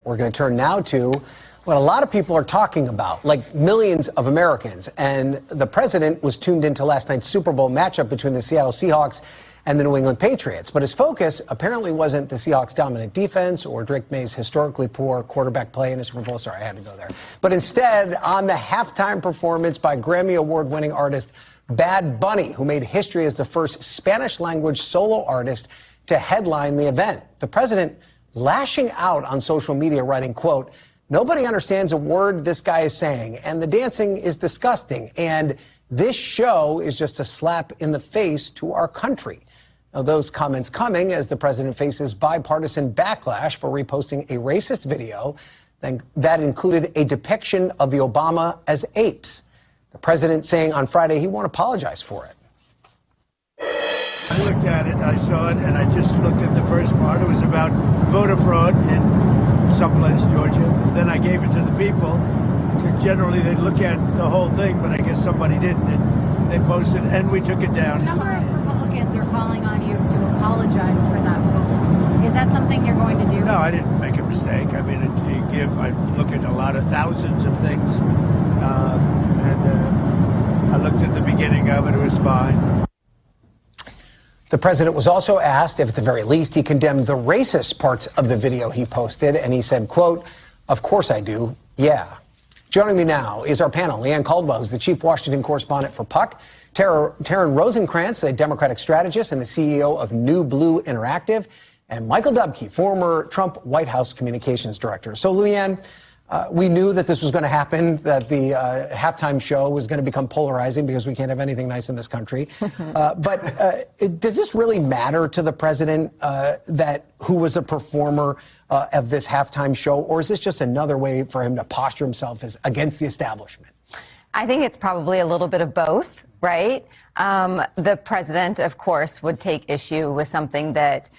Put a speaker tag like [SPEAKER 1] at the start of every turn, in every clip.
[SPEAKER 1] We're going to turn now to what a lot of people are talking about, like millions of Americans. And the president was tuned into last night's Super Bowl matchup between the Seattle Seahawks and the New England Patriots. But his focus apparently wasn't the Seahawks' dominant defense or Drake May's historically poor quarterback play in the Super Bowl. Sorry, I had to go there. But instead, on the halftime performance by Grammy Award-winning artist Bad Bunny, who made history as the first Spanish-language solo artist to headline the event. The president lashing out on social media, writing, quote, "Nobody understands a word this guy is saying, and the dancing is disgusting, and this show is just a slap in the face to our country." Now, those comments coming as the president faces bipartisan backlash for reposting a racist video that included a depiction of the Obama as apes. The president saying on Friday he won't apologize for it.
[SPEAKER 2] I looked at it, I saw it, and I just looked at the first part. It was about voter fraud in someplace, Georgia. Then I gave it to the people. Generally, they look at the whole thing, but I guess somebody didn't. And they posted, and we took it down.
[SPEAKER 3] A number of Republicans are calling on you to apologize for that post. Is that something you're going to do?
[SPEAKER 2] No, I didn't make a mistake. I mean, I look at a lot of thousands of things, and I looked at the beginning of it. It was fine.
[SPEAKER 1] The president was also asked if, at the very least, he condemned the racist parts of the video he posted, and he said, quote, "Of course I do, yeah." Joining me now is our panel. Leanne Caldwell, who's the chief Washington correspondent for Puck. Taryn Rosenkranz, the Democratic strategist and the CEO of New Blue Interactive. And Michael Dubke, former Trump White House communications director. So, Leanne, we knew that this was going to happen, that the halftime show was going to become polarizing because we can't have anything nice in this country. But does this really matter to the president that who was a performer of this halftime show? Or is this just another way for him to posture himself as against the establishment?
[SPEAKER 4] I think it's probably a little bit of both, right? The president, of course, would take issue with something that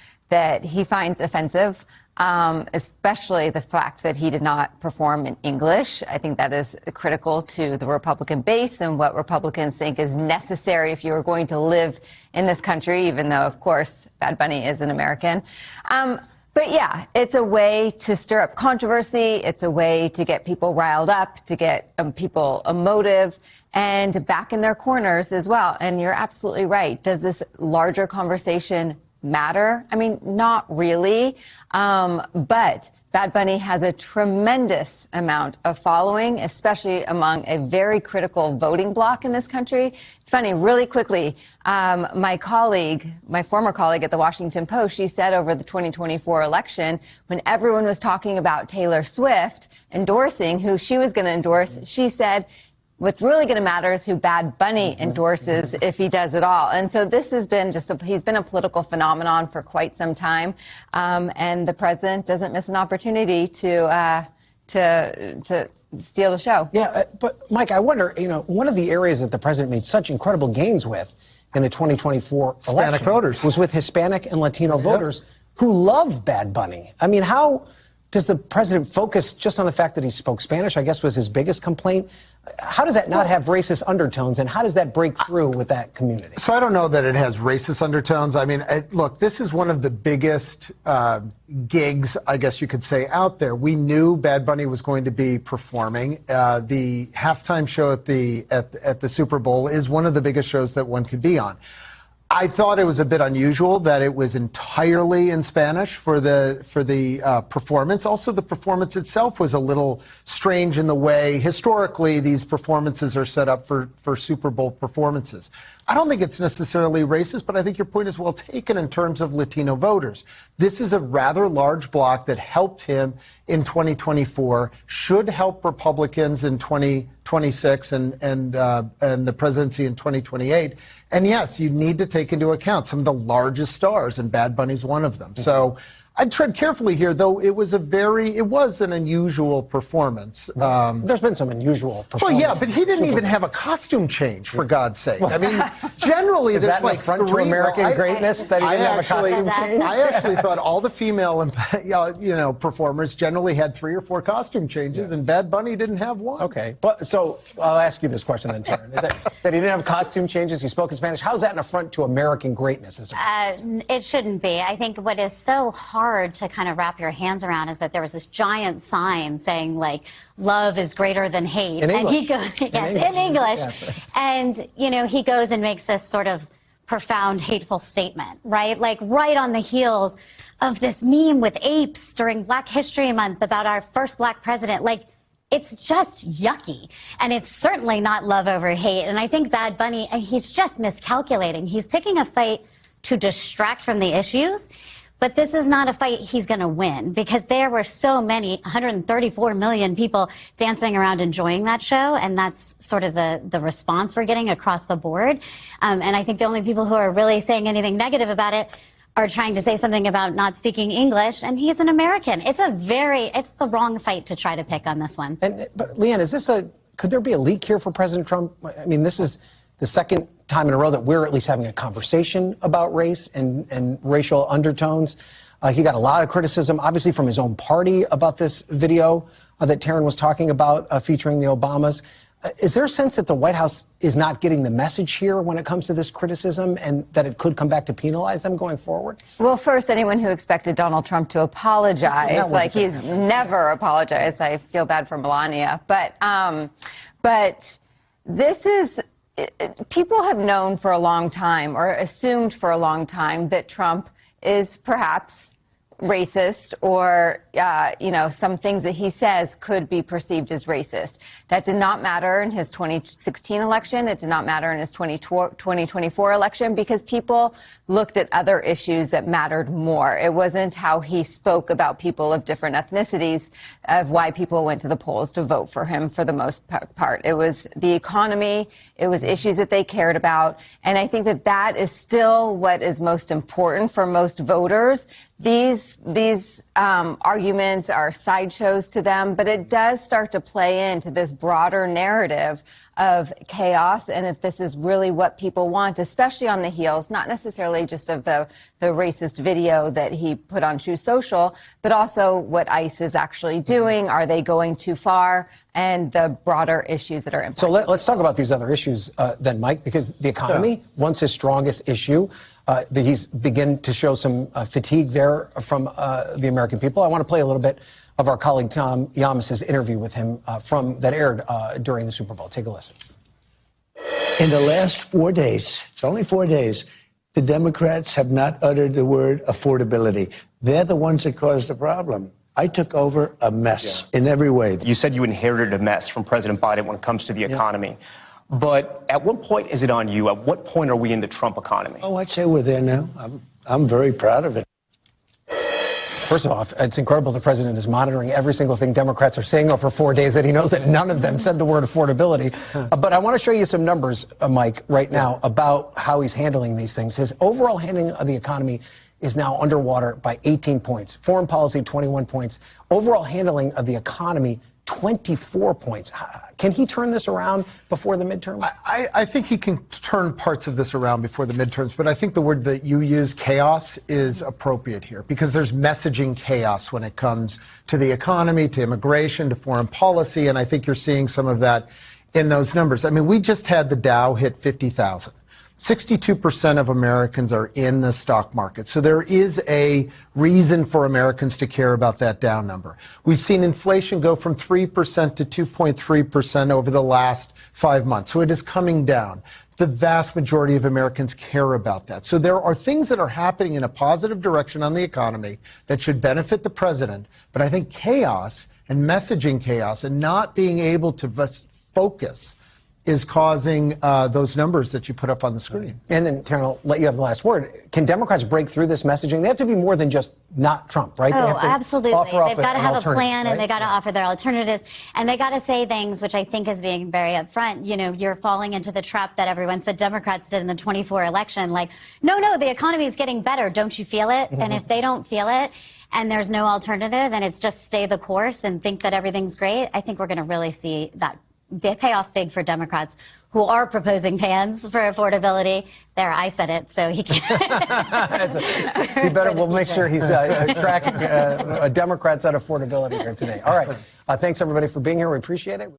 [SPEAKER 4] he finds offensive. Especially the fact that he did not perform in English. I think that is critical to the Republican base and what Republicans think is necessary if you are going to live in this country, even though, of course, Bad Bunny is an American. But yeah, it's a way to stir up controversy. It's a way to get people riled up, to get people emotive and back in their corners as well. And you're absolutely right. Does this larger conversation matter? I mean, not really. But Bad Bunny has a tremendous amount of following, especially among a very critical voting bloc in this country. It's funny, really quickly, my former colleague at the Washington Post, she said over the 2024 election, when everyone was talking about Taylor Swift endorsing who she was going to endorse, she said, what's really going to matter is who Bad Bunny endorses if he does it all. And so this has been he's been a political phenomenon for quite some time. And the president doesn't miss an opportunity to steal the show.
[SPEAKER 1] Yeah, but Mike, I wonder, one of the areas that the president made such incredible gains with in the 2024 election
[SPEAKER 5] voters
[SPEAKER 1] was with Hispanic and Latino voters who love Bad Bunny. I mean, how does the president focus just on the fact that he spoke Spanish, I guess was his biggest complaint? How does that not have racist undertones, and how does that break through with that community?
[SPEAKER 5] So I don't know that it has racist undertones. I mean, look, this is one of the biggest gigs, I guess you could say, out there. We knew Bad Bunny was going to be performing. The halftime show at the Super Bowl is one of the biggest shows that one could be on. I thought it was a bit unusual that it was entirely in Spanish for the performance. Also, the performance itself was a little strange in the way historically these performances are set up for Super Bowl performances. I don't think it's necessarily racist, but I think your point is well taken in terms of Latino voters. This is a rather large bloc that helped him in 2024, should help Republicans in 2026 and the presidency in 2028. And yes, you need to take into account some of the largest stars, and Bad Bunny's one of them. So I'd tread carefully here, though it was an unusual performance.
[SPEAKER 1] There's been some unusual performances.
[SPEAKER 5] Well, yeah, but he didn't even have a costume change, for God's sake. I mean, generally
[SPEAKER 1] is
[SPEAKER 5] there's
[SPEAKER 1] that like front to American greatness that he didn't have a costume change?
[SPEAKER 5] I actually thought all the female, performers generally had 3 or 4 costume changes, and Bad Bunny didn't have one.
[SPEAKER 1] Okay, but so I'll ask you this question then, Taryn: is that he didn't have costume changes? He spoke in Spanish. How is that an affront to American greatness?
[SPEAKER 6] It shouldn't be. I think what is so hard hard to kind of wrap your hands around is that there was this giant sign saying, like, love is greater than hate.
[SPEAKER 1] In English.
[SPEAKER 6] And he goes, in English. Yes. And, you know, he goes and makes this sort of profound, hateful statement, right? Like, right on the heels of this meme with apes during Black History Month about our first Black president. Like, it's just yucky. And it's certainly not love over hate. And I think Bad Bunny, he's just miscalculating. He's picking a fight to distract from the issues. But this is not a fight he's going to win, because there were so many, 134 million people dancing around enjoying that show. And that's sort of the response we're getting across the board. And I think the only people who are really saying anything negative about it are trying to say something about not speaking English, and he's an American. It's the wrong fight to try to pick on this one.
[SPEAKER 1] But Leanne, could there be a leak here for President Trump? I mean, this is the second time in a row that we're at least having a conversation about race and racial undertones. He got a lot of criticism, obviously, from his own party about this video that Taryn was talking about featuring the Obamas. Is there a sense that the White House is not getting the message here when it comes to this criticism, and that it could come back to penalize them going forward? Well,
[SPEAKER 4] first, anyone who expected Donald Trump to apologize, like he's never apologized. I feel bad for Melania. But this is, people have known for a long time, or assumed for a long time, that Trump is perhaps racist, or, some things that he says could be perceived as racist. That did not matter in his 2016 election. It did not matter in his 2024 election, because people looked at other issues that mattered more. It wasn't how he spoke about people of different ethnicities, of why people went to the polls to vote for him for the most part. It was the economy. It was issues that they cared about. And I think that is still what is most important for most voters. These arguments are sideshows to them, but it does start to play into this broader narrative of chaos, and if this is really what people want, especially on the heels, not necessarily just of the racist video that he put on True Social, but also what ICE is actually doing. Are they going too far? And the broader issues that are impacting. So
[SPEAKER 1] let's talk about these other issues then, Mike, because the economy, once his strongest issue, he's begun to show some fatigue there from the American people. I want to play a little bit of our colleague Tom Yamas's interview with him that aired during the Super Bowl. Take a listen.
[SPEAKER 7] In the last 4 days, it's only 4 days, the Democrats have not uttered the word affordability. They're the ones that caused the problem. I took over a mess in every way.
[SPEAKER 8] You said you inherited a mess from President Biden when it comes to the economy. But at what point is it on you? At what point are we in the Trump economy?
[SPEAKER 7] Oh, I'd say we're there now. I'm very proud of it.
[SPEAKER 1] First of all, it's incredible the president is monitoring every single thing Democrats are saying over 4 days, that he knows that none of them said the word affordability. But I want to show you some numbers, Mike, right now about how he's handling these things. His overall handling of the economy is now underwater by 18 points. Foreign policy, 21 points. Overall handling of the economy, 24 points. Can he turn this around before the midterms?
[SPEAKER 5] I think he can turn parts of this around before the midterms, but I think the word that you use, chaos, is appropriate here, because there's messaging chaos when it comes to the economy, to immigration, to foreign policy, and I think you're seeing some of that in those numbers. I mean, we just had the Dow hit 50,000. 62% of Americans are in the stock market. So there is a reason for Americans to care about that Dow number. We've seen inflation go from 3% to 2.3% over the last 5 months. So it is coming down. The vast majority of Americans care about that. So there are things that are happening in a positive direction on the economy that should benefit the president. But I think chaos and messaging chaos and not being able to focus is causing those numbers that you put up on the screen.
[SPEAKER 1] And then, Taryn, I'll let you have the last word. Can Democrats break through this messaging? They have to be more than just not Trump, right?
[SPEAKER 6] Oh,
[SPEAKER 1] they have to
[SPEAKER 6] absolutely. They've got to have a plan,
[SPEAKER 1] right?
[SPEAKER 6] and they got to offer their alternatives, and they got to say things, which I think is being very upfront. You know, you're falling into the trap that everyone said Democrats did in the 24 election. Like, no, the economy is getting better. Don't you feel it? And if they don't feel it, and there's no alternative, and it's just stay the course and think that everything's great, I think we're going to really see that pay off big for Democrats who are proposing plans for affordability. There, I said it, so he can't.
[SPEAKER 1] He better. We'll make sure he's tracking Democrats on affordability here today. All right. Thanks, everybody, for being here. We appreciate it.